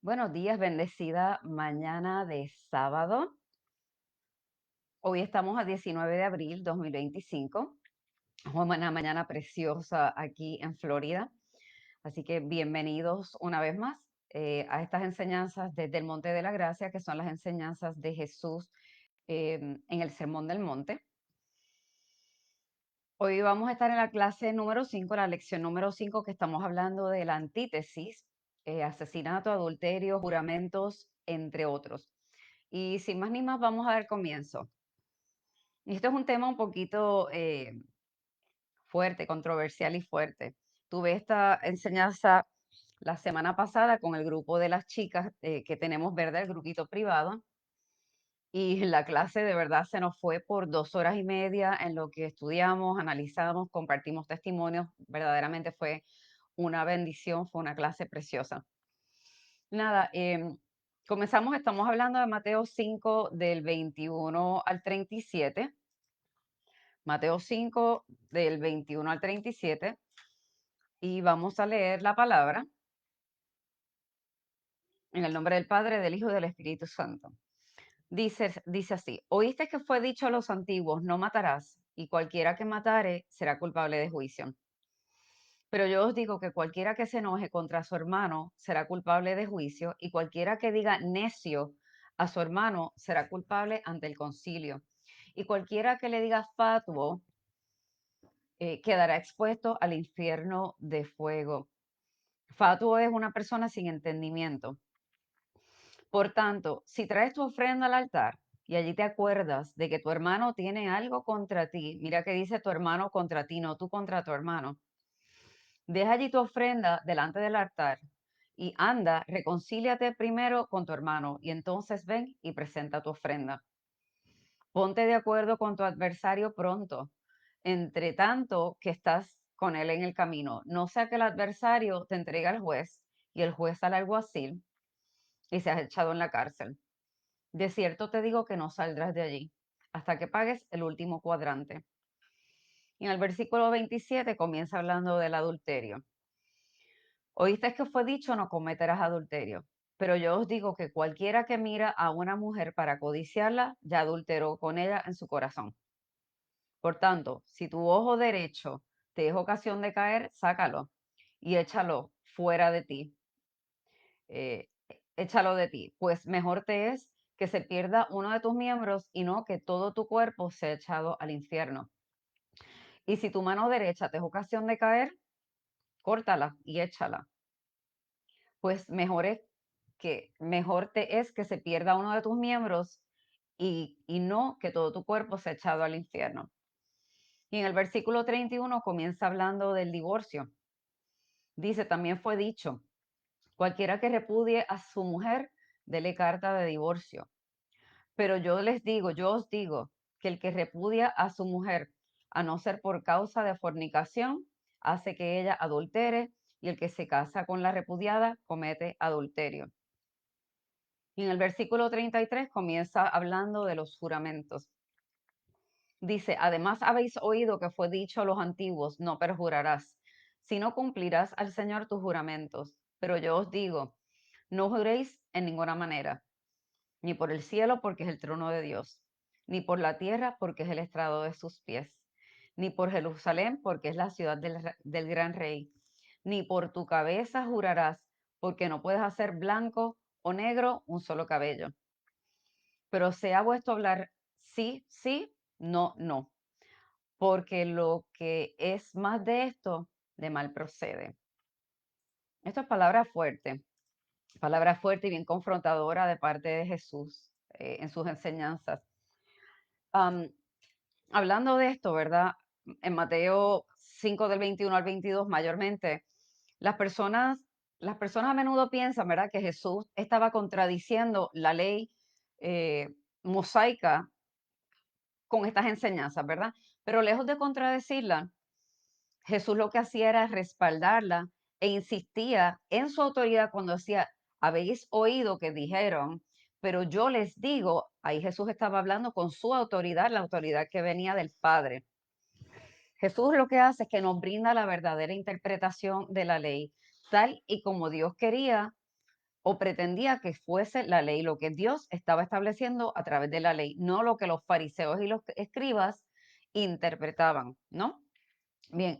Buenos días, bendecida mañana de sábado. Hoy estamos a 19 de abril 2025. Una mañana preciosa aquí en Florida. Así que bienvenidos una vez más a estas enseñanzas desde el Monte de la Gracia, que son las enseñanzas de Jesús en el Sermón del Monte. Hoy vamos a estar en la clase número 5, la lección número 5, que estamos hablando de la antítesis, asesinato, adulterio, juramentos, entre otros. Y sin más ni más, vamos a dar comienzo. Y esto es un tema un poquito fuerte, controversial y fuerte. Tuve esta enseñanza la semana pasada con el grupo de las chicas que tenemos, ¿verdad? El grupito privado. Y la clase de verdad se nos fue por 2 horas y media en lo que estudiamos, analizamos, compartimos testimonios. Verdaderamente fue una bendición, fue una clase preciosa. Nada, estamos hablando de Mateo 5 del 21 al 37. Mateo 5 del 21 al 37, y vamos a leer la palabra en el nombre del Padre, del Hijo y del Espíritu Santo. Dice así: oíste que fue dicho a los antiguos, no matarás, y cualquiera que matare será culpable de juicio. Pero yo os digo que cualquiera que se enoje contra su hermano será culpable de juicio, y cualquiera que diga necio a su hermano será culpable ante el concilio. Y cualquiera que le diga fatuo quedará expuesto al infierno de fuego. Fatuo es una persona sin entendimiento. Por tanto, si traes tu ofrenda al altar y allí te acuerdas de que tu hermano tiene algo contra ti, mira que dice tu hermano contra ti, no tú contra tu hermano, deja allí tu ofrenda delante del altar y anda, reconcíliate primero con tu hermano y entonces ven y presenta tu ofrenda. Ponte de acuerdo con tu adversario pronto, entre tanto que estás con él en el camino. No sea que el adversario te entregue al juez y el juez al alguacil y seas echado en la cárcel. De cierto te digo que no saldrás de allí hasta que pagues el último cuadrante. Y en el versículo 27 comienza hablando del adulterio. Oíste que fue dicho, no cometerás adulterio. Pero yo os digo que cualquiera que mira a una mujer para codiciarla, ya adulteró con ella en su corazón. Por tanto, si tu ojo derecho te es ocasión de caer, sácalo y échalo fuera de ti. eh, Échalo de ti, pues mejor te es que se pierda uno de tus miembros y no que todo tu cuerpo sea echado al infierno. Y si tu mano derecha te es ocasión de caer, córtala y échala, pues mejor te es que se pierda uno de tus miembros y no que todo tu cuerpo sea echado al infierno. Y en el versículo 31 comienza hablando del divorcio. Dice, también fue dicho, cualquiera que repudie a su mujer, dele carta de divorcio. Pero yo os digo, que el que repudia a su mujer, a no ser por causa de fornicación, hace que ella adultere, y el que se casa con la repudiada comete adulterio. Y en el versículo 33 comienza hablando de los juramentos. Dice, además habéis oído que fue dicho a los antiguos, no perjurarás, sino cumplirás al Señor tus juramentos. Pero yo os digo, no juréis en ninguna manera, ni por el cielo porque es el trono de Dios, ni por la tierra porque es el estrado de sus pies, ni por Jerusalén porque es la ciudad del gran rey, ni por tu cabeza jurarás porque no puedes hacer blanco o negro un solo cabello. Pero sea vuestro hablar sí, sí, no, no, porque lo que es más de esto, de mal procede. Esto es palabra fuerte y bien confrontadora de parte de Jesús en sus enseñanzas. Am, Hablando de esto, ¿verdad? En Mateo 5 del 21 al 22, mayormente, las personas, las personas a menudo piensan, ¿verdad?, que Jesús estaba contradiciendo la ley mosaica con estas enseñanzas, ¿verdad? Pero lejos de contradecirla, Jesús lo que hacía era respaldarla e insistía en su autoridad cuando decía, habéis oído que dijeron, pero yo les digo, ahí Jesús estaba hablando con su autoridad, la autoridad que venía del Padre. Jesús lo que hace es que nos brinda la verdadera interpretación de la ley, tal y como Dios quería o pretendía que fuese la ley, lo que Dios estaba estableciendo a través de la ley, no lo que los fariseos y los escribas interpretaban, ¿no? Bien,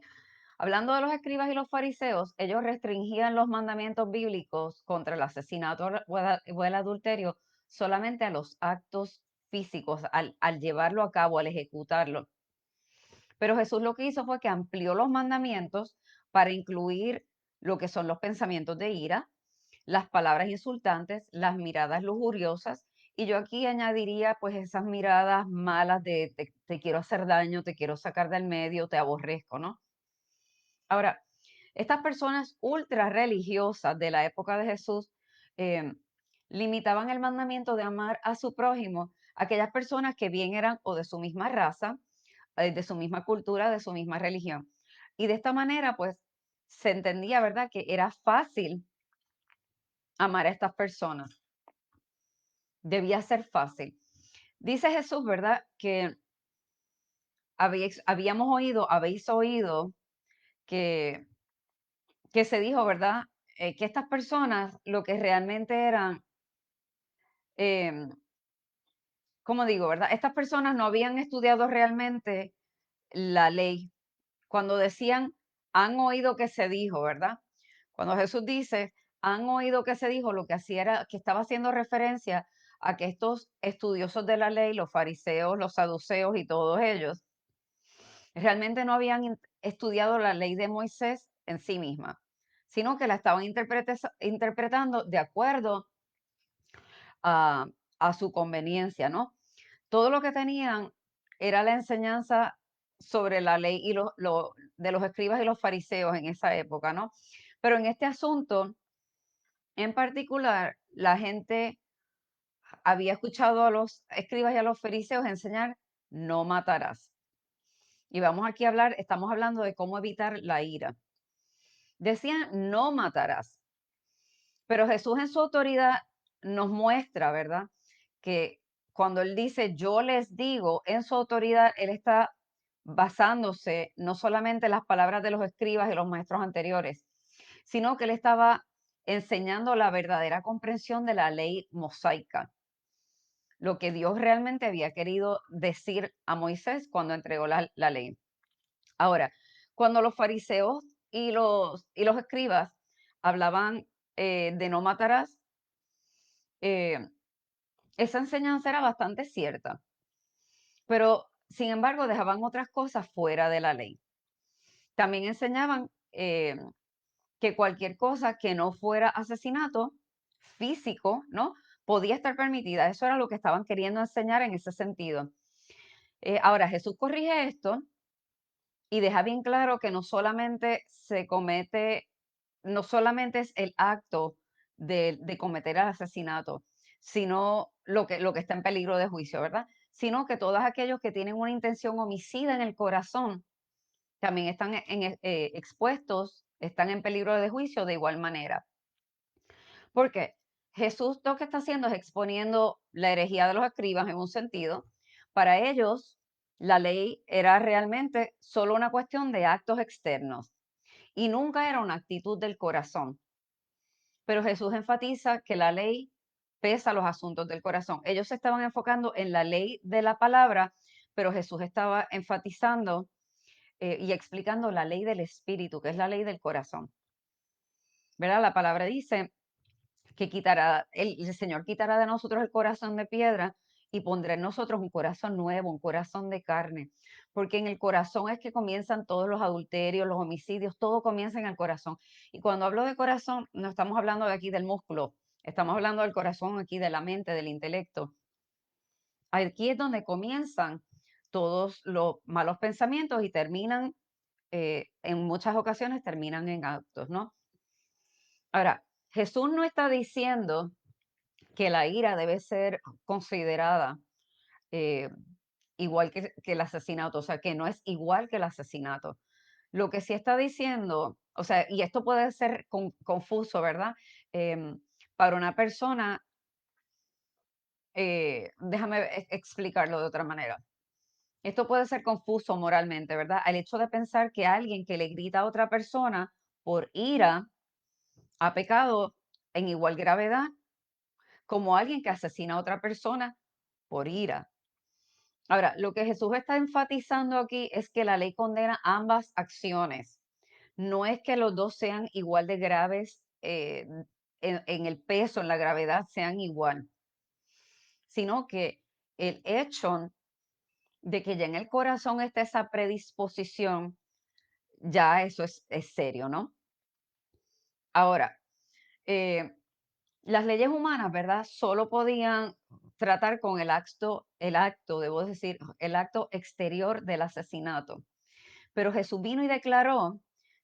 hablando de los escribas y los fariseos, ellos restringían los mandamientos bíblicos contra el asesinato o el adulterio solamente a los actos físicos, al llevarlo a cabo, al ejecutarlo. Pero Jesús lo que hizo fue que amplió los mandamientos para incluir lo que son los pensamientos de ira, las palabras insultantes, las miradas lujuriosas, y yo aquí añadiría pues esas miradas malas de te quiero hacer daño, te quiero sacar del medio, te aborrezco, ¿no? Ahora, estas personas ultra religiosas de la época de Jesús eh, limitaban el mandamiento de amar a su prójimo a aquellas personas que bien eran o de su misma raza, de su misma cultura, de su misma religión. Y de esta manera, pues, se entendía, ¿verdad?, que era fácil amar a estas personas. Debía ser fácil. Dice Jesús, ¿verdad?, que habéis oído que, que se dijo, ¿verdad?, que estas personas lo que realmente eran, em, ¿cómo digo, verdad? Estas personas no habían estudiado realmente la ley. Cuando decían, han oído que se dijo, ¿verdad? Cuando Jesús dice, han oído que se dijo, lo que hacía era que estaba haciendo referencia a que estos estudiosos de la ley, los fariseos, los saduceos y todos ellos, realmente no habían estudiado la ley de Moisés en sí misma, sino que la estaban interpretando de acuerdo a, a su conveniencia, ¿no? Todo lo que tenían era la enseñanza sobre la ley y de los escribas y los fariseos en esa época, ¿no? Pero en este asunto en particular, la gente había escuchado a los escribas y a los fariseos enseñar, no matarás. Y vamos aquí a hablar, estamos hablando de cómo evitar la ira. Decían, no matarás. Pero Jesús en su autoridad nos muestra, ¿verdad? Que cuando Él dice, yo les digo, en su autoridad, Él está basándose no solamente en las palabras de los escribas y los maestros anteriores, sino que Él estaba enseñando la verdadera comprensión de la ley mosaica, lo que Dios realmente había querido decir a Moisés cuando entregó la ley. Ahora, cuando los fariseos y los escribas hablaban de no matarás, eh, esa enseñanza era bastante cierta, pero sin embargo dejaban otras cosas fuera de la ley. También enseñaban que cualquier cosa que no fuera asesinato físico, ¿no? Podía estar permitida. Eso era lo que estaban queriendo enseñar en ese sentido. Ahora, Jesús corrige esto y deja bien claro que no solamente se comete, no solamente es el acto de cometer el asesinato, sino lo que está en peligro de juicio, ¿verdad? Sino que todos aquellos que tienen una intención homicida en el corazón también están expuestos, están en peligro de juicio de igual manera. Porque Jesús lo que está haciendo es exponiendo la herejía de los escribas en un sentido. Para ellos, la ley era realmente solo una cuestión de actos externos y nunca era una actitud del corazón. Pero Jesús enfatiza que la ley pesa los asuntos del corazón. Ellos se estaban enfocando en la ley de la palabra, pero Jesús estaba enfatizando y explicando la ley del espíritu, que es la ley del corazón. ¿Verdad? La palabra dice que quitará, el Señor quitará de nosotros el corazón de piedra y pondrá en nosotros un corazón nuevo, un corazón de carne, porque en el corazón es que comienzan todos los adulterios, los homicidios, todo comienza en el corazón. Y cuando hablo de corazón, no estamos hablando de aquí del músculo, estamos hablando del corazón aquí, de la mente, del intelecto. Aquí es donde comienzan todos los malos pensamientos y terminan, en muchas ocasiones terminan en actos, ¿no? Ahora, Jesús no está diciendo que la ira debe ser considerada eh, igual que el asesinato, o sea, que no es igual que el asesinato. Lo que sí está diciendo, o sea, y esto puede ser confuso, ¿verdad? Em, para una persona, déjame explicarlo de otra manera. Esto puede ser confuso moralmente, ¿verdad? El hecho de pensar que alguien que le grita a otra persona por ira ha pecado, en igual gravedad como alguien que asesina a otra persona por ira. Ahora, lo que Jesús está enfatizando aquí es que la ley condena ambas acciones. No es que los dos sean igual de graves, en el peso, en la gravedad, sean igual, sino que el hecho de que ya en el corazón está esa predisposición, ya eso es serio, ¿no? Ahora, eh, las leyes humanas, ¿verdad? Solo podían tratar con debo decir, el acto exterior del asesinato. Pero Jesús vino y declaró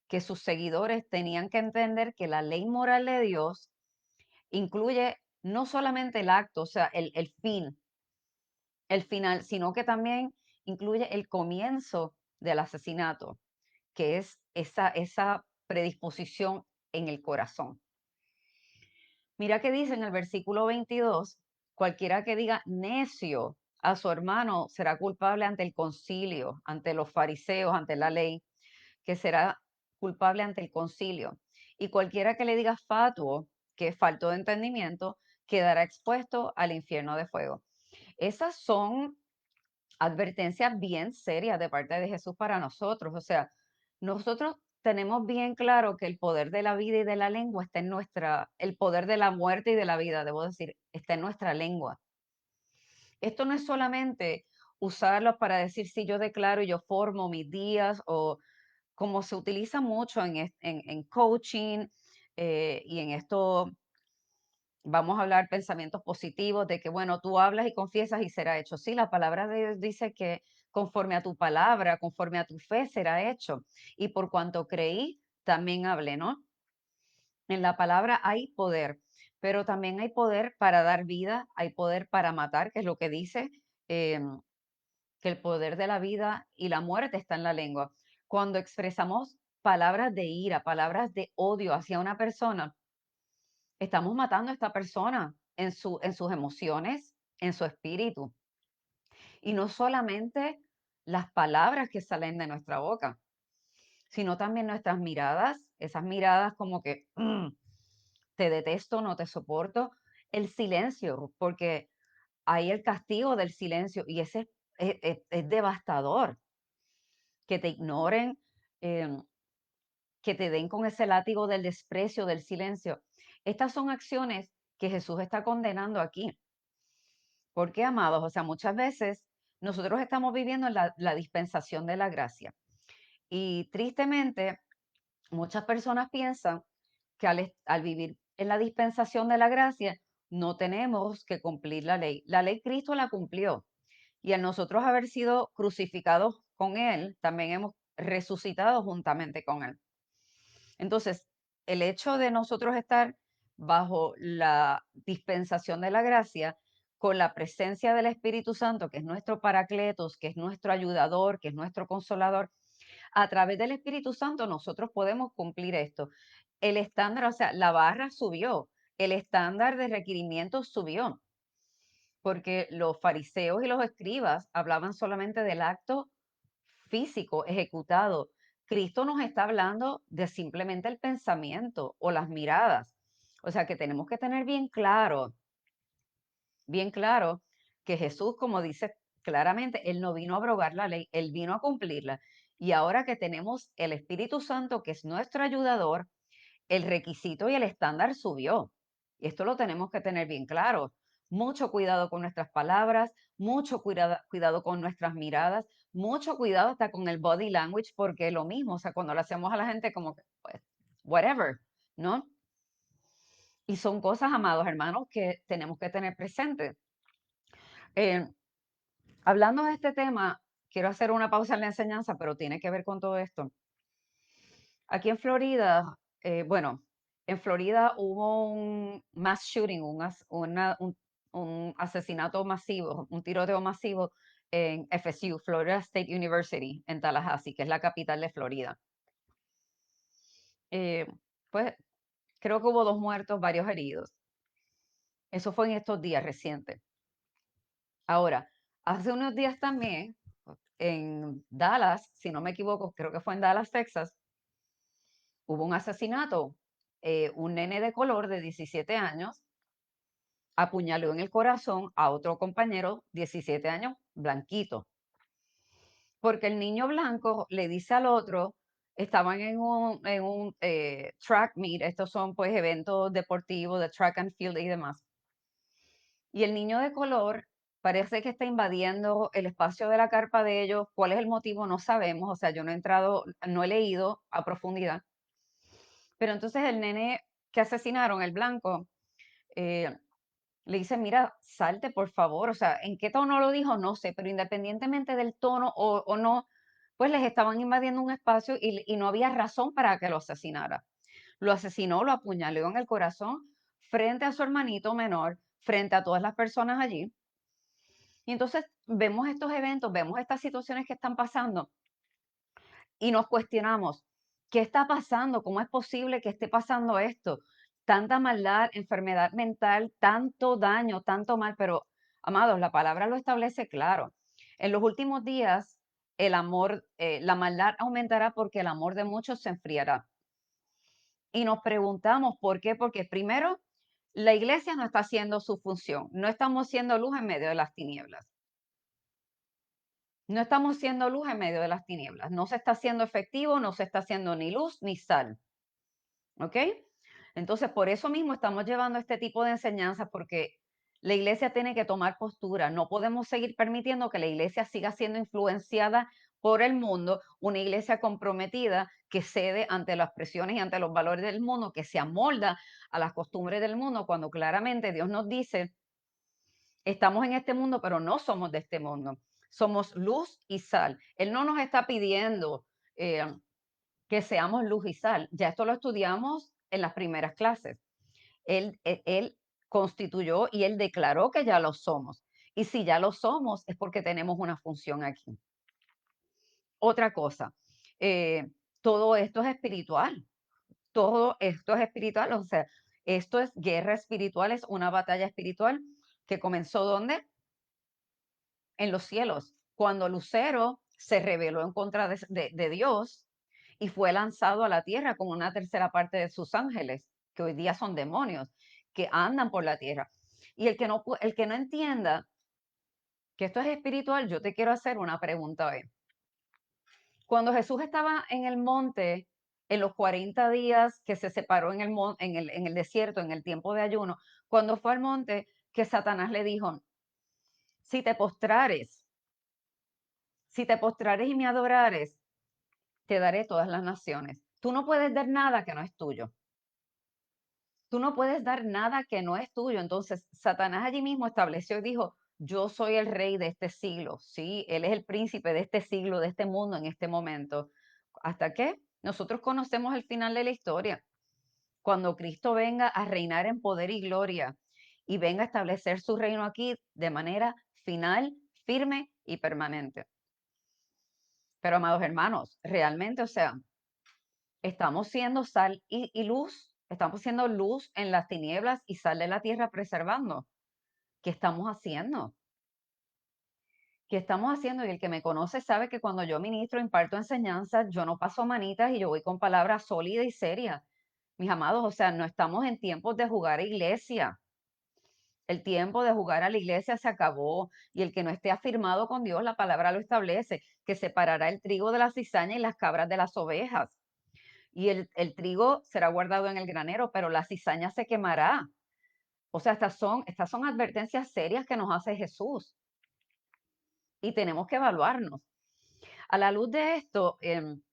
que sus seguidores tenían que entender que la ley moral de Dios incluye no solamente el acto, o sea, el fin, el final, sino que también incluye el comienzo del asesinato, que es esa predisposición en el corazón. Mira que dice en el versículo 22, cualquiera que diga necio a su hermano será culpable ante el concilio, ante los fariseos, ante la ley, que será culpable ante el concilio. Y cualquiera que le diga fatuo, que es falto de entendimiento, quedará expuesto al infierno de fuego. Esas son advertencias bien serias de parte de Jesús para nosotros. O sea, nosotros tenemos bien claro que el poder de la vida y de la lengua está en el poder de la muerte y de la vida, debo decir, está en nuestra lengua. Esto no es solamente usarlos para decir si yo declaro y yo formo mis días, o como se utiliza mucho en coaching, y en esto vamos a hablar pensamientos positivos de que, bueno, tú hablas y confiesas y será hecho. Sí, la palabra de Dios dice que conforme a tu palabra, conforme a tu fe será hecho. Y por cuanto creí, también hablé, ¿no? En la palabra hay poder, pero también hay poder para dar vida, hay poder para matar, que es lo que dice, em, que el poder de la vida y la muerte está en la lengua. Cuando expresamos palabras de ira, palabras de odio hacia una persona, estamos matando a esta persona en sus emociones, en su espíritu. Y no solamente las palabras que salen de nuestra boca, sino también nuestras miradas, esas miradas como que te detesto, no te soporto, el silencio, porque hay el castigo del silencio y ese es devastador, que te ignoren, em, que te den con ese látigo del desprecio, del silencio. Estas son acciones que Jesús está condenando aquí. ¿Por qué, amados? O sea, muchas veces nosotros estamos viviendo en la dispensación de la gracia. Y tristemente, muchas personas piensan que al vivir en la dispensación de la gracia, no tenemos que cumplir la ley. La ley Cristo la cumplió. Y al nosotros haber sido crucificados con Él, también hemos resucitado juntamente con Él. Entonces, el hecho de nosotros estar bajo la dispensación de la gracia, con la presencia del Espíritu Santo, que es nuestro paracletos, que es nuestro ayudador, que es nuestro consolador, a través del Espíritu Santo nosotros podemos cumplir esto. El estándar, o sea, la barra subió, el estándar de requerimientos subió, porque los fariseos y los escribas hablaban solamente del acto físico ejecutado. Cristo nos está hablando de simplemente el pensamiento o las miradas. O sea que tenemos que tener bien claro que Jesús, como dice claramente, Él no vino a abrogar la ley, Él vino a cumplirla. Y ahora que tenemos el Espíritu Santo, que es nuestro ayudador, el requisito y el estándar subió. Y esto lo tenemos que tener bien claro. Mucho cuidado con nuestras palabras, mucho cuidado con nuestras miradas, mucho cuidado hasta con el body language, porque lo mismo, o sea, cuando le hacemos a la gente como que, pues, whatever, ¿no? Y son cosas, amados hermanos, que tenemos que tener presentes. Eh, Hablando de este tema, quiero hacer una pausa en la enseñanza, pero tiene que ver con todo esto. Aquí en Florida, bueno, en Florida hubo un mass shooting, un asesinato masivo, un tiroteo masivo en FSU, Florida State University, en Tallahassee, que es la capital de Florida. Eh, pues creo que hubo 2 muertos, varios heridos. Eso fue en estos días recientes. Ahora, hace unos días también, en Dallas, si no me equivoco, creo que fue en Dallas, Texas, hubo un asesinato. un nene de color de 17 años apuñaló en el corazón a otro compañero, 17 años, blanquito, porque el niño blanco le dice al otro, estaban en un track meet, estos son pues eventos deportivos de track and field y demás, y el niño de color parece que está invadiendo el espacio de la carpa de ellos. ¿Cuál es el motivo? No sabemos, o sea, yo no he entrado, no he leído a profundidad, pero entonces el nene que asesinaron, el blanco, eh, le dice, mira, salte por favor, o sea, ¿en qué tono lo dijo? No sé, pero independientemente del tono o no, pues les estaban invadiendo un espacio y no había razón para que lo asesinara. Lo asesinó, lo apuñaló en el corazón frente a su hermanito menor, frente a todas las personas allí. Y entonces vemos estos eventos, vemos estas situaciones que están pasando y nos cuestionamos, ¿qué está pasando? ¿Cómo es posible que esté pasando esto? Tanta maldad, enfermedad mental, tanto daño, tanto mal, pero amados, la palabra lo establece claro. En los últimos días, el amor, la maldad aumentará porque el amor de muchos se enfriará. Y nos preguntamos por qué, porque primero, la iglesia no está haciendo su función, no estamos siendo luz en medio de las tinieblas. No estamos siendo luz en medio de las tinieblas. No se está haciendo efectivo, no se está haciendo ni luz ni sal. ¿Ok? Entonces, por eso mismo estamos llevando este tipo de enseñanzas, porque la iglesia tiene que tomar postura. No podemos seguir permitiendo que la iglesia siga siendo influenciada por el mundo, una iglesia comprometida que cede ante las presiones y ante los valores del mundo, que se amolda a las costumbres del mundo, cuando claramente Dios nos dice, estamos en este mundo, pero no somos de este mundo. Somos luz y sal. Él no nos está pidiendo eh, que seamos luz y sal. Ya esto lo estudiamos en las primeras clases. Él constituyó y él declaró que ya lo somos. Y si ya lo somos, es porque tenemos una función aquí. Otra cosa, eh, todo esto es espiritual. Todo esto es espiritual. O sea, esto es guerra espiritual, es una batalla espiritual que comenzó ¿dónde? En los cielos, cuando Lucero se rebeló en contra de Dios y fue lanzado a la tierra con una tercera parte de sus ángeles, que hoy día son demonios, que andan por la tierra. Y el que no entienda que esto es espiritual, yo te quiero hacer una pregunta hoy. Cuando Jesús estaba en el monte, en los 40 días que se separó en el desierto, en el tiempo de ayuno, cuando fue al monte, que Satanás le dijo, si te postrares, si te postrares y me adorares, te daré todas las naciones. Tú no puedes dar nada que no es tuyo. Tú no puedes dar nada que no es tuyo. Entonces, Satanás allí mismo estableció y dijo, yo soy el rey de este siglo, ¿sí? Él es el príncipe de este siglo, de este mundo en este momento. ¿Hasta qué? Nosotros conocemos el final de la historia. Cuando Cristo venga a reinar en poder y gloria y venga a establecer su reino aquí de manera final, firme y permanente. Pero, amados hermanos, realmente, o sea, estamos siendo sal y luz, estamos siendo luz en las tinieblas y sal de la tierra preservando. ¿Qué estamos haciendo? ¿Qué estamos haciendo? Y el que me conoce sabe que cuando yo ministro, imparto enseñanzas, yo no paso manitas y yo voy con palabras sólidas y serias. Mis amados, o sea, no estamos en tiempos de jugar a iglesia. El tiempo de jugar a la iglesia se acabó y el que no esté afirmado con Dios, la palabra lo establece, que separará el trigo de la cizaña y las cabras de las ovejas. Y el trigo será guardado en el granero, pero la cizaña se quemará. O sea, estas son advertencias serias que nos hace Jesús y tenemos que evaluarnos. A la luz de esto, en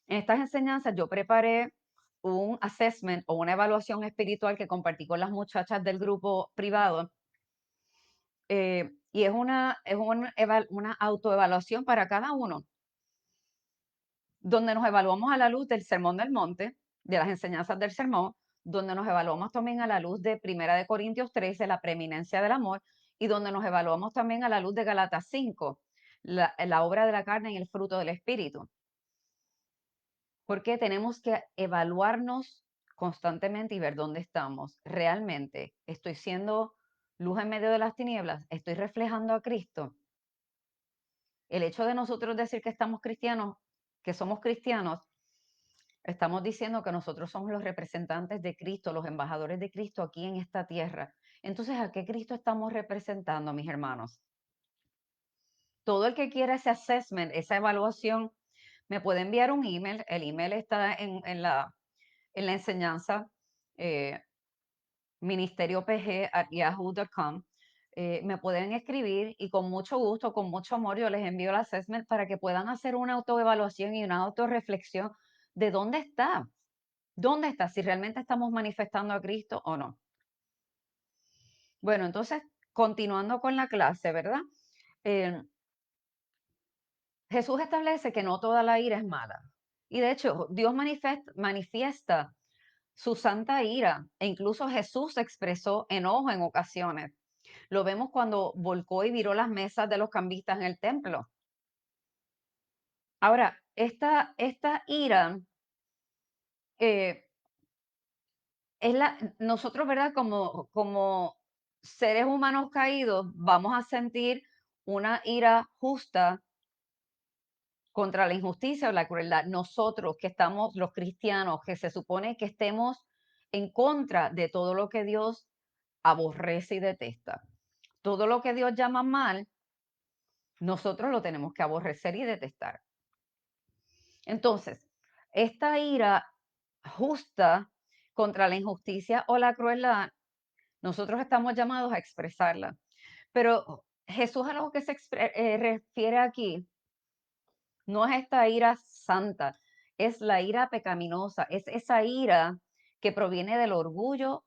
estas enseñanzas yo preparé un assessment o una evaluación espiritual que compartí con las muchachas del grupo privado. Y una autoevaluación para cada uno, donde nos evaluamos a la luz del Sermón del Monte, de las enseñanzas del sermón, donde nos evaluamos también a la luz de Primera de Corintios 13, la preeminencia del amor, y donde nos evaluamos también a la luz de Galatas 5, la obra de la carne y el fruto del Espíritu. Porque tenemos que evaluarnos constantemente y ver dónde estamos. ¿Realmente estoy siendo luz en medio de las tinieblas? ¿Estoy reflejando a Cristo? El hecho de nosotros decir que estamos cristianos, que somos cristianos, Estamos diciendo que nosotros somos los representantes de Cristo, los embajadores de Cristo aquí en esta tierra. Entonces, ¿a qué Cristo estamos representando, mis hermanos? Todo el que quiera ese assessment, esa evaluación, me puede enviar un email. El email está en la enseñanza, eh, ministeriopg@yahoo.com. Me pueden escribir y con mucho gusto, con mucho amor, yo les envío el assessment para que puedan hacer una autoevaluación y una autorreflexión de dónde está, si realmente estamos manifestando a Cristo o no. Bueno, entonces, continuando con la clase, ¿verdad? Eh, Jesús establece que no toda la ira es mala. Y de hecho, Dios manifiesta su santa ira e incluso Jesús expresó enojo en ocasiones. Lo vemos cuando volcó y viró las mesas de los cambistas en el templo. Ahora, esta ira eh, nosotros, ¿verdad? Como seres humanos caídos, vamos a sentir una ira justa contra la injusticia o la crueldad. Nosotros que estamos, los cristianos, que se supone que estemos en contra de todo lo que Dios aborrece y detesta. Todo lo que Dios llama mal, nosotros lo tenemos que aborrecer y detestar. Entonces, esta ira justa contra la injusticia o la crueldad, nosotros estamos llamados a expresarla. Pero Jesús a lo que refiere aquí no es esta ira santa, es la ira pecaminosa, es esa ira que proviene del orgullo,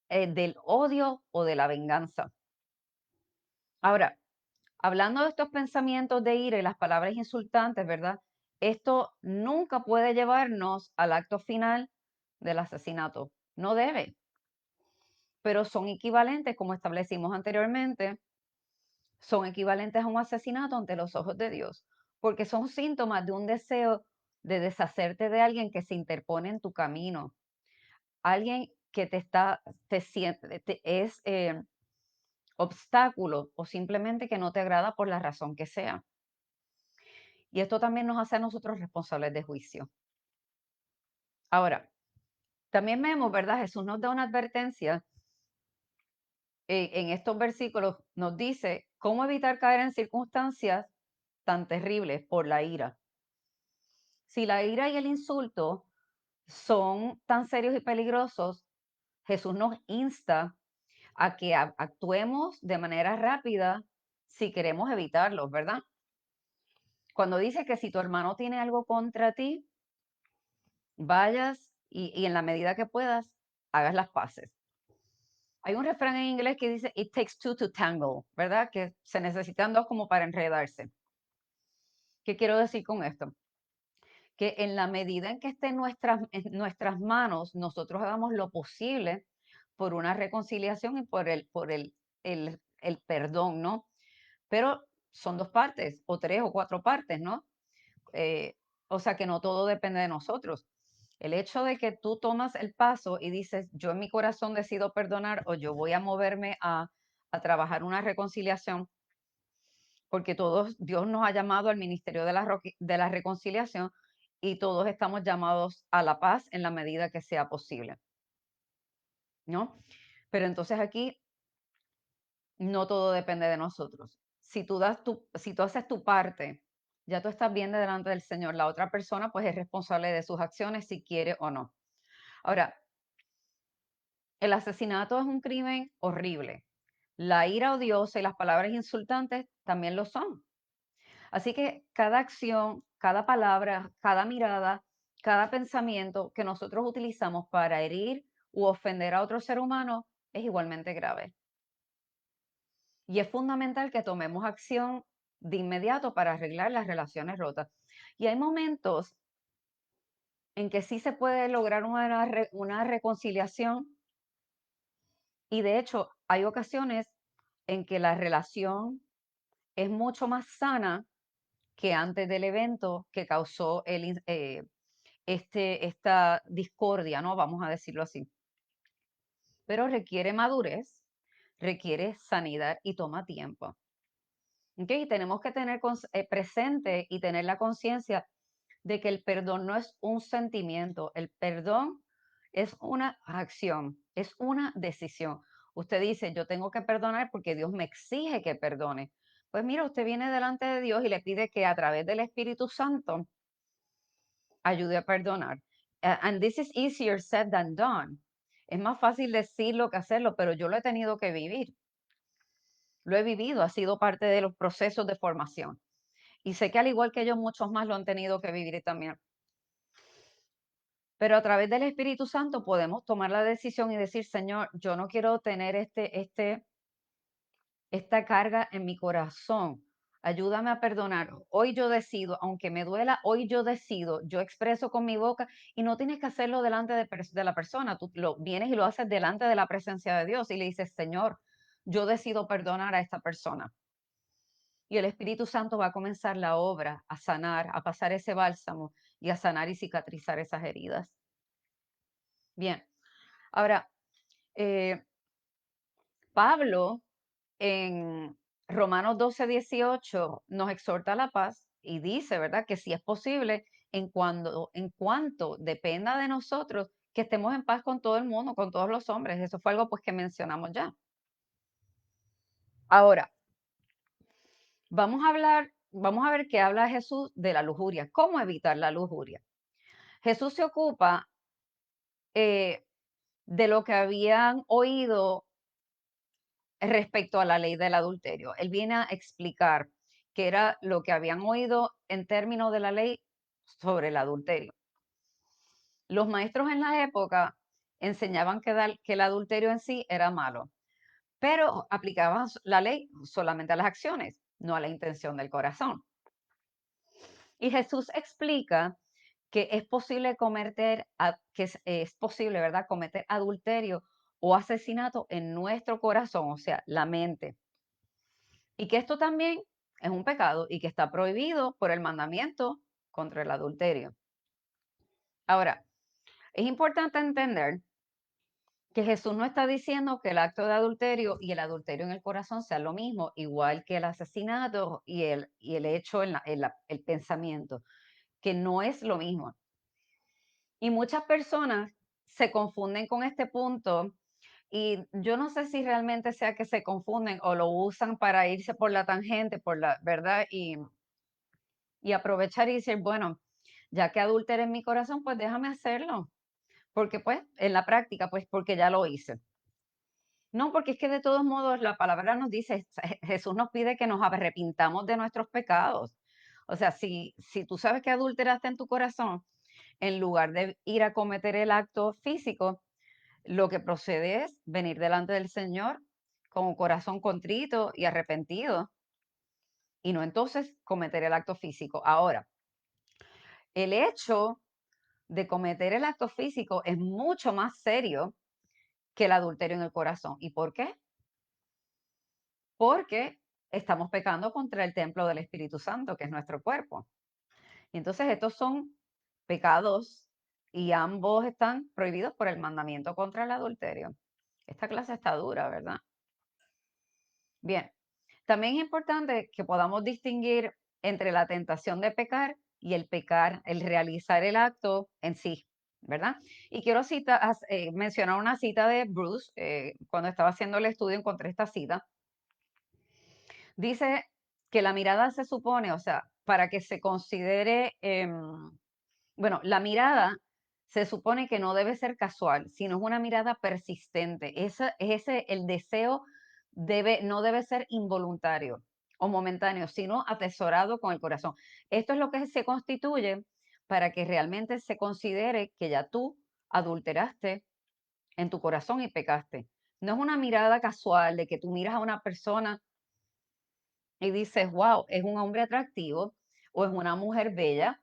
del odio o de la venganza. Ahora, hablando de estos pensamientos de ira y las palabras insultantes, ¿verdad? Esto nunca puede llevarnos al acto final del asesinato. No debe, pero son equivalentes, como establecimos anteriormente, son equivalentes a un asesinato ante los ojos de Dios, porque son síntomas de un deseo de deshacerte de alguien que se interpone en tu camino, alguien que te siente, es obstáculo o simplemente que no te agrada por la razón que sea. Y esto también nos hace a nosotros responsables de juicio. Ahora, también vemos, ¿verdad? Jesús nos da una advertencia en estos versículos, nos dice cómo evitar caer en circunstancias tan terribles por la ira. Si la ira y el insulto son tan serios y peligrosos, Jesús nos insta a que actuemos de manera rápida si queremos evitarlos, ¿verdad? Cuando dice que si tu hermano tiene algo contra ti, vayas y en la medida que puedas, hagas las paces. Hay un refrán en inglés que dice, it takes two to tangle, ¿verdad? Que se necesitan dos como para enredarse. ¿Qué quiero decir con esto? Que en la medida en que esté en nuestras manos, nosotros hagamos lo posible por una reconciliación y por el perdón, ¿no? Pero son dos partes, o tres o cuatro partes, ¿no? Eh, o sea que no todo depende de nosotros. El hecho de que tú tomas el paso y dices, yo en mi corazón decido perdonar o yo voy a moverme a trabajar una reconciliación, porque todos, Dios nos ha llamado al ministerio de la reconciliación y todos estamos llamados a la paz en la medida que sea posible, ¿no? Pero entonces aquí no todo depende de nosotros. Si tú haces tu parte, ya tú estás bien delante del Señor. La otra persona pues es responsable de sus acciones si quiere o no. Ahora, el asesinato es un crimen horrible. La ira odiosa y las palabras insultantes también lo son. Así que cada acción, cada palabra, cada mirada, cada pensamiento que nosotros utilizamos para herir u ofender a otro ser humano es igualmente grave. Y es fundamental que tomemos acción de inmediato para arreglar las relaciones rotas. Y hay momentos en que sí se puede lograr una reconciliación y de hecho hay ocasiones en que la relación es mucho más sana que antes del evento que causó esta discordia, ¿no? Vamos a decirlo así. Pero requiere madurez, requiere sanidad y toma tiempo. ¿Ok? Tenemos que tener presente y tener la conciencia de que el perdón no es un sentimiento, el perdón es una acción, es una decisión. Usted dice, yo tengo que perdonar porque Dios me exige que perdone. Pues mira, usted viene delante de Dios y le pide que a través del Espíritu Santo ayude a perdonar. And this is easier said than done. Es más fácil decirlo que hacerlo, pero yo lo he tenido que vivir. Lo he vivido, ha sido parte de los procesos de formación. Y sé que al igual que yo, muchos más lo han tenido que vivir también. Pero a través del Espíritu Santo podemos tomar la decisión y decir, Señor, yo no quiero tener esta carga en mi corazón. Ayúdame a perdonar. Hoy yo decido, aunque me duela, hoy yo decido, yo expreso con mi boca y no tienes que hacerlo delante de la persona. Tú lo vienes y lo haces delante de la presencia de Dios y le dices, Señor, yo decido perdonar a esta persona. Y el Espíritu Santo va a comenzar la obra, a sanar, a pasar ese bálsamo y a sanar y cicatrizar esas heridas. Bien, ahora, eh, Pablo en Romanos 12:18 nos exhorta a la paz y dice, ¿verdad? Que si es posible, en cuanto dependa de nosotros, que estemos en paz con todo el mundo, con todos los hombres. Eso fue algo pues que mencionamos ya. Ahora, vamos a ver qué habla Jesús de la lujuria. ¿Cómo evitar la lujuria? Jesús se ocupa eh, de lo que habían oído respecto a la ley del adulterio. Él viene a explicar qué era lo que habían oído en términos de la ley sobre el adulterio. Los maestros en la época enseñaban que el adulterio en sí era malo, pero aplicaban la ley solamente a las acciones, no a la intención del corazón. Y Jesús explica que es posible es posible, ¿verdad?, cometer adulterio o asesinato en nuestro corazón, o sea, la mente. Y que esto también es un pecado y que está prohibido por el mandamiento contra el adulterio. Ahora, es importante entender que Jesús no está diciendo que el acto de adulterio y el adulterio en el corazón sean lo mismo, igual que el asesinato y el hecho el pensamiento, que no es lo mismo. Y muchas personas se confunden con este punto y yo no sé si realmente sea que se confunden o lo usan para irse por la tangente, por la verdad, y aprovechar y decir, bueno, ya que adulteré en mi corazón, pues déjame hacerlo, porque pues en la práctica, pues porque ya lo hice. No, porque es que de todos modos la palabra nos dice, Jesús nos pide que nos arrepintamos de nuestros pecados. O sea, si tú sabes que adulteraste en tu corazón, en lugar de ir a cometer el acto físico, lo que procede es venir delante del Señor con un corazón contrito y arrepentido, y no entonces cometer el acto físico. Ahora, el hecho de cometer el acto físico es mucho más serio que el adulterio en el corazón. ¿Y por qué? Porque estamos pecando contra el templo del Espíritu Santo, que es nuestro cuerpo. Y entonces estos son pecados y ambos están prohibidos por el mandamiento contra el adulterio. Esta clase está dura, ¿verdad? Bien, también es importante que podamos distinguir entre la tentación de pecar y el pecar, el realizar el acto en sí, ¿verdad? Y quiero mencionar una cita de Bruce. Cuando estaba haciendo el estudio encontré esta cita. Dice que la mirada se supone, o sea, para que se considere, bueno, la mirada se supone que no debe ser casual, sino es una mirada persistente. El deseo no debe ser involuntario o momentáneo, sino atesorado con el corazón. Esto es lo que se constituye para que realmente se considere que ya tú adulteraste en tu corazón y pecaste. No es una mirada casual de que tú miras a una persona y dices, wow, es un hombre atractivo o es una mujer bella.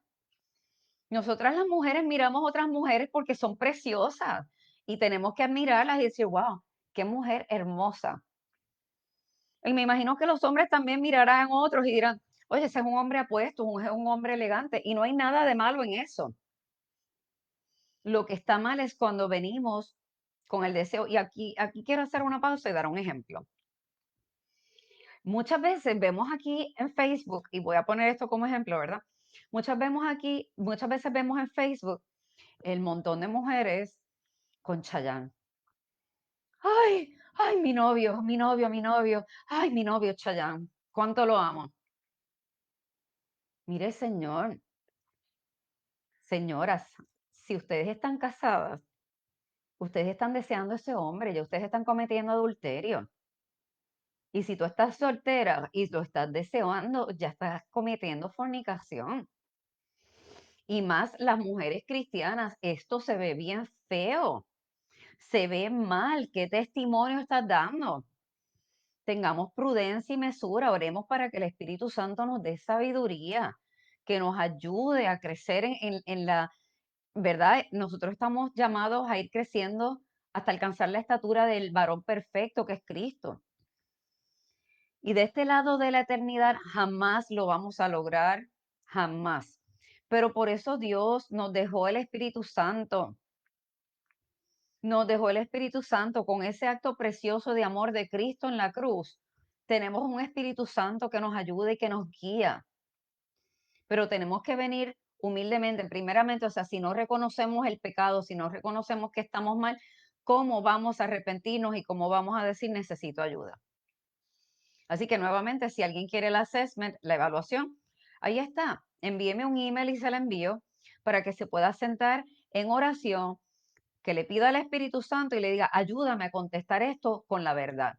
Nosotras las mujeres miramos a otras mujeres porque son preciosas y tenemos que admirarlas y decir, wow, qué mujer hermosa. Y me imagino que los hombres también mirarán a otros y dirán, oye, ese es un hombre apuesto, es un hombre elegante. Y no hay nada de malo en eso. Lo que está mal es cuando venimos con el deseo. Y aquí quiero hacer una pausa y dar un ejemplo. Muchas veces vemos aquí en Facebook, y voy a poner esto como ejemplo, ¿verdad? Muchas veces vemos en Facebook el montón de mujeres con Chayanne. Ay, ay, mi novio, mi novio, mi novio, ay, mi novio Chayanne, cuánto lo amo. Mire, señor, señoras, si ustedes están casadas, ustedes están deseando a ese hombre, ya ustedes están cometiendo adulterio. Y si tú estás soltera y lo estás deseando, ya estás cometiendo fornicación. Y más las mujeres cristianas, esto se ve bien feo, se ve mal. ¿Qué testimonio estás dando? Tengamos prudencia y mesura, oremos para que el Espíritu Santo nos dé sabiduría, que nos ayude a crecer en la verdad. Nosotros estamos llamados a ir creciendo hasta alcanzar la estatura del varón perfecto que es Cristo. Y de este lado de la eternidad jamás lo vamos a lograr, jamás. Pero por eso Dios nos dejó el Espíritu Santo. Nos dejó el Espíritu Santo con ese acto precioso de amor de Cristo en la cruz. Tenemos un Espíritu Santo que nos ayuda y que nos guía, pero tenemos que venir humildemente, primeramente, o sea, si no reconocemos el pecado, si no reconocemos que estamos mal, ¿cómo vamos a arrepentirnos y cómo vamos a decir necesito ayuda? Así que nuevamente, si alguien quiere el assessment, la evaluación, ahí está. Envíeme un email y se la envío para que se pueda sentar en oración, que le pida al Espíritu Santo y le diga, ayúdame a contestar esto con la verdad,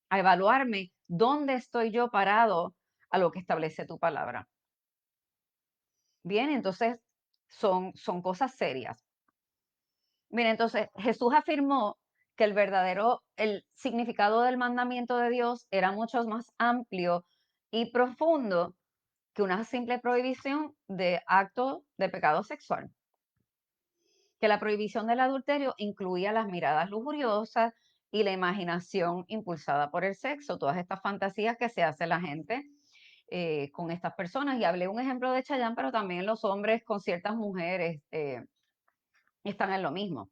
a evaluarme dónde estoy yo parado a lo que establece tu palabra. Bien, entonces son cosas serias. Mira, entonces Jesús afirmó que el significado del mandamiento de Dios era mucho más amplio y profundo que una simple prohibición de acto de pecado sexual. Que la prohibición del adulterio incluía las miradas lujuriosas y la imaginación impulsada por el sexo, todas estas fantasías que se hace la gente con estas personas. Y hablé un ejemplo de Chayanne, pero también los hombres con ciertas mujeres están en lo mismo.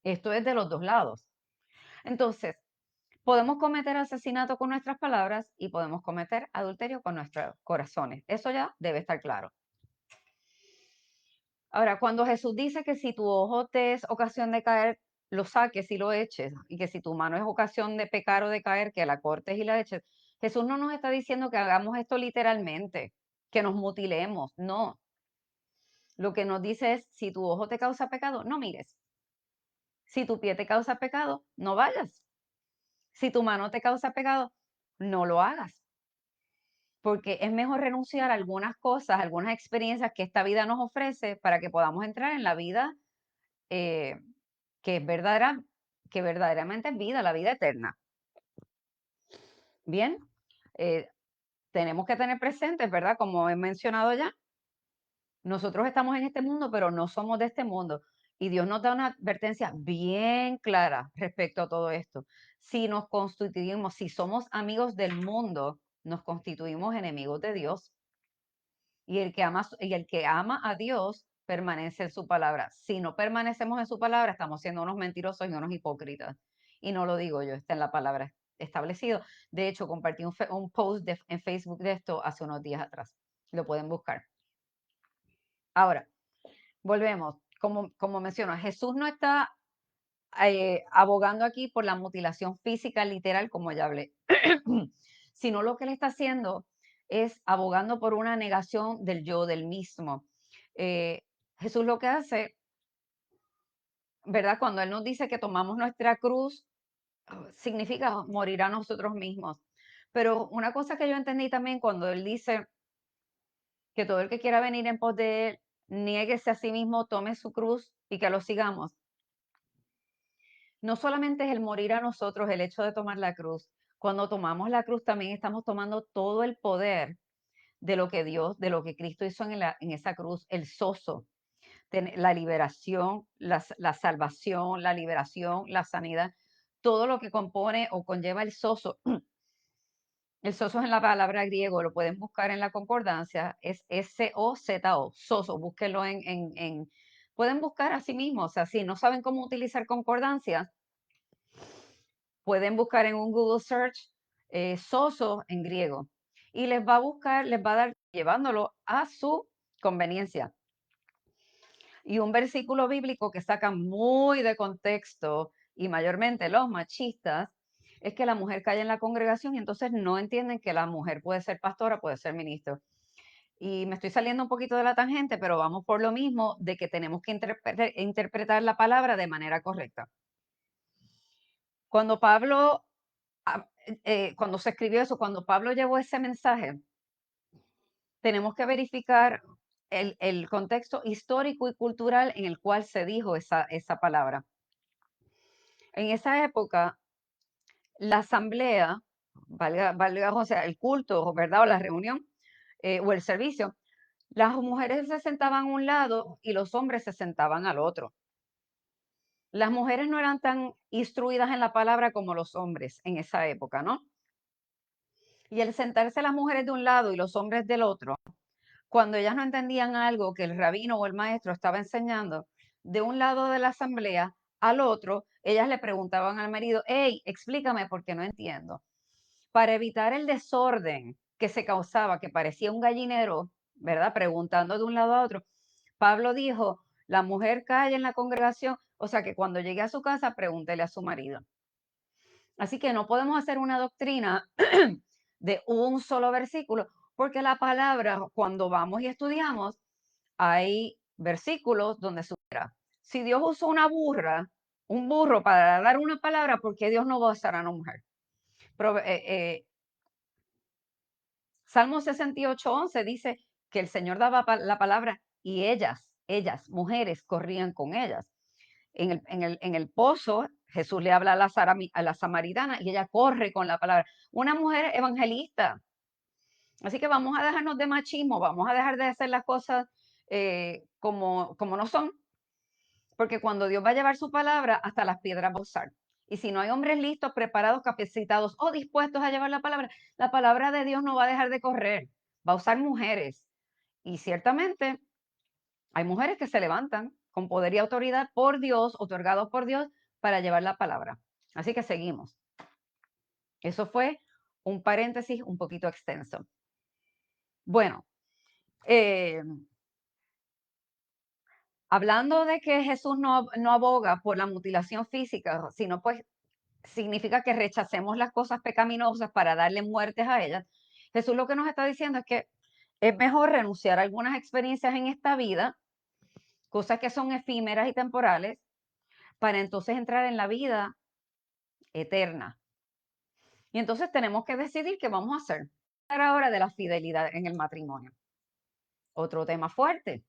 Esto es de los dos lados. Entonces, podemos cometer asesinato con nuestras palabras y podemos cometer adulterio con nuestros corazones. Eso ya debe estar claro. Ahora, cuando Jesús dice que si tu ojo te es ocasión de caer, lo saques y lo eches, y que si tu mano es ocasión de pecar o de caer, que la cortes y la eches, Jesús no nos está diciendo que hagamos esto literalmente, que nos mutilemos, no. Lo que nos dice es, si tu ojo te causa pecado, no mires. Si tu pie te causa pecado, no vayas. Si tu mano te causa pecado, no lo hagas. Porque es mejor renunciar a algunas cosas, algunas experiencias que esta vida nos ofrece para que podamos entrar en la vida eh, que es verdadera, que verdaderamente es vida, la vida eterna. Bien, eh, tenemos que tener presentes, ¿verdad? Como he mencionado ya, nosotros estamos en este mundo, pero no somos de este mundo. Y Dios nos da una advertencia bien clara respecto a todo esto. Si nos constituimos, si somos amigos del mundo, nos constituimos enemigos de Dios. Y el que ama a Dios permanece en su palabra. Si no permanecemos en su palabra, estamos siendo unos mentirosos y unos hipócritas. Y no lo digo yo, está en la palabra establecido. De hecho, compartí un post en Facebook de esto hace unos días atrás. Lo pueden buscar. Ahora, volvemos. Como menciono, Jesús no está abogando aquí por la mutilación física literal, como ya hablé, sino lo que él está haciendo es abogando por una negación del yo, del mismo. Eh, Jesús lo que hace, ¿verdad? Cuando él nos dice que tomamos nuestra cruz, significa morir a nosotros mismos. Pero una cosa que yo entendí también cuando él dice que todo el que quiera venir en pos de él, niéguese a sí mismo, tome su cruz y que lo sigamos. No solamente es el morir a nosotros, el hecho de tomar la cruz. Cuando tomamos la cruz también estamos tomando todo el poder de lo que Dios, de lo que Cristo hizo en esa cruz, el sozo, la liberación, la salvación, la liberación, la sanidad, todo lo que compone o conlleva el sozo. El sozo es en la palabra griego, lo pueden buscar en la concordancia, es S-O-Z-O, sozo, búsquenlo pueden buscar a sí mismos, o sea, si no saben cómo utilizar concordancia, pueden buscar en un Google Search soso en griego y les va a buscar, les va a dar llevándolo a su conveniencia. Y un versículo bíblico que saca muy de contexto y mayormente los machistas es que la mujer cae en la congregación y entonces no entienden que la mujer puede ser pastora, puede ser ministro. Y me estoy saliendo un poquito de la tangente, pero vamos por lo mismo de que tenemos que interpretar la palabra de manera correcta. Cuando Pablo, cuando se escribió eso, cuando Pablo llevó ese mensaje, tenemos que verificar el contexto histórico y cultural en el cual se dijo esa palabra. En esa época, la asamblea, o sea, el culto, ¿verdad? O la reunión o el servicio, las mujeres se sentaban a un lado y los hombres se sentaban al otro. Las mujeres no eran tan instruidas en la palabra como los hombres en esa época, ¿no? Y el sentarse las mujeres de un lado y los hombres del otro, cuando ellas no entendían algo que el rabino o el maestro estaba enseñando, de un lado de la asamblea al otro, ellas le preguntaban al marido, hey, explícame porque no entiendo. Para evitar el desorden que se causaba, que parecía un gallinero, ¿verdad? Preguntando de un lado a otro, Pablo dijo, la mujer calla en la congregación, o sea que cuando llegue a su casa, pregúntele a su marido. Así que no podemos hacer una doctrina de un solo versículo, porque la palabra, cuando vamos y estudiamos, hay versículos donde supera. Si Dios usó una burra, un burro para dar una palabra, ¿por qué Dios no va a usar a una mujer? Salmo 68:11 dice que el Señor daba la palabra y ellas, mujeres, corrían con ellas. En el pozo, Jesús le habla a la samaritana y ella corre con la palabra. Una mujer evangelista. Así que vamos a dejarnos de machismo, vamos a dejar de hacer las cosas como no son, porque cuando Dios va a llevar su palabra, hasta las piedras va a usar. Y si no hay hombres listos, preparados, capacitados o dispuestos a llevar la palabra de Dios no va a dejar de correr, va a usar mujeres. Y ciertamente hay mujeres que se levantan con poder y autoridad por Dios, otorgados por Dios, para llevar la palabra. Así que seguimos. Eso fue un paréntesis un poquito extenso. Bueno, eh, hablando de que Jesús no aboga por la mutilación física, sino pues significa que rechacemos las cosas pecaminosas para darle muertes a ellas. Jesús lo que nos está diciendo es que es mejor renunciar a algunas experiencias en esta vida, cosas que son efímeras y temporales, para entonces entrar en la vida eterna. Y entonces tenemos que decidir qué vamos a hacer. Ahora de la fidelidad en el matrimonio. Otro tema fuerte.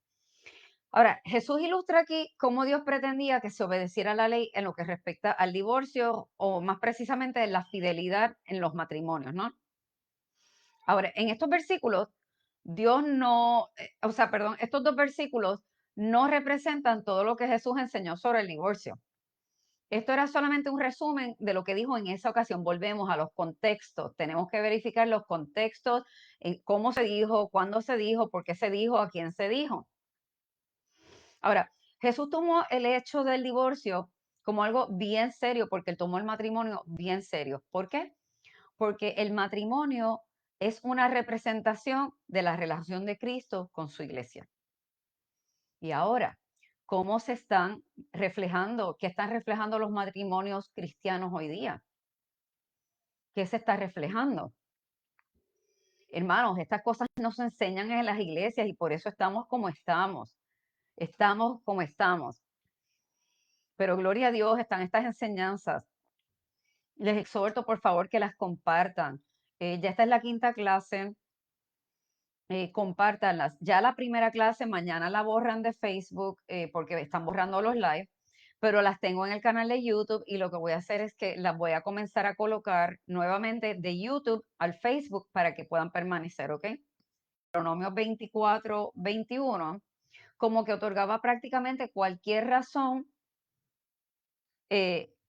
Ahora, Jesús ilustra aquí cómo Dios pretendía que se obedeciera la ley en lo que respecta al divorcio o más precisamente en la fidelidad en los matrimonios, ¿no? Ahora, en estos versículos, Dios no, o sea, perdón, estos dos versículos no representan todo lo que Jesús enseñó sobre el divorcio. Esto era solamente un resumen de lo que dijo en esa ocasión. Volvemos a los contextos. Tenemos que verificar los contextos, cómo se dijo, cuándo se dijo, por qué se dijo, a quién se dijo. Ahora, Jesús tomó el hecho del divorcio como algo bien serio porque él tomó el matrimonio bien serio. ¿Por qué? Porque el matrimonio es una representación de la relación de Cristo con su iglesia. Y ahora, ¿cómo se están reflejando, qué están reflejando los matrimonios cristianos hoy día? ¿Qué se está reflejando? Hermanos, estas cosas no se enseñan en las iglesias y por eso estamos como estamos. Estamos como estamos. Pero gloria a Dios, están estas enseñanzas. Les exhorto, por favor, que las compartan. Ya esta es la quinta clase. Compártanlas. Ya la primera clase mañana la borran de Facebook porque están borrando los live, pero las tengo en el canal de YouTube y lo que voy a hacer es que las voy a comenzar a colocar nuevamente de YouTube al Facebook para que puedan permanecer, ¿ok? Deuteronomio 24:21, como que otorgaba prácticamente cualquier razón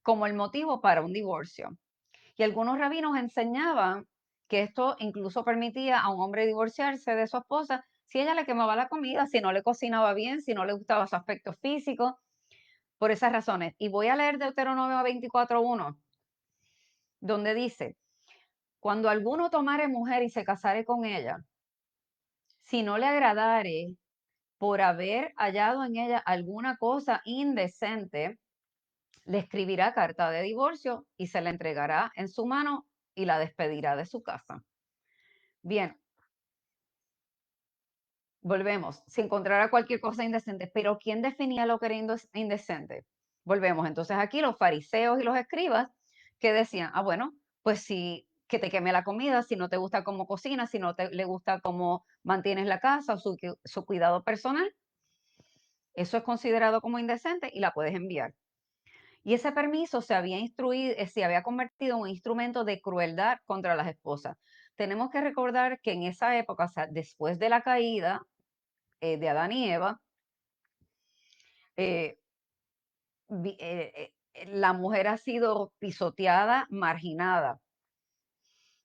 como el motivo para un divorcio. Y algunos rabinos enseñaban que esto incluso permitía a un hombre divorciarse de su esposa si ella le quemaba la comida, si no le cocinaba bien, si no le gustaba su aspecto físico, por esas razones. Y voy a leer Deuteronomio 24:1, donde dice, cuando alguno tomare mujer y se casare con ella, si no le agradare por haber hallado en ella alguna cosa indecente, le escribirá carta de divorcio y se la entregará en su mano y la despedirá de su casa. Bien, volvemos. Si encontrara cualquier cosa indecente, pero ¿quién definía lo que era indecente? Volvemos. Entonces aquí los fariseos y los escribas que decían, ah, bueno, pues si que te queme la comida, si no te gusta cómo cocinas, si no te le gusta cómo mantienes la casa, su cuidado personal, eso es considerado como indecente y la puedes enviar. Y ese permiso se había convertido en un instrumento de crueldad contra las esposas. Tenemos que recordar que en esa época, o sea, después de la caída de Adán y Eva, eh, la mujer ha sido pisoteada, marginada,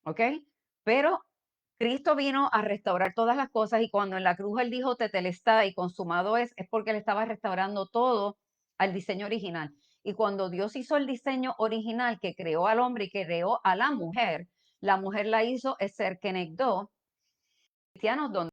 ¿ok? Pero Cristo vino a restaurar todas las cosas y cuando en la cruz él dijo tetelestai y consumado es porque él estaba restaurando todo al diseño original. Y cuando Dios hizo el diseño original que creó al hombre y que creó a la mujer la hizo es ser kenegdo, cristianos donde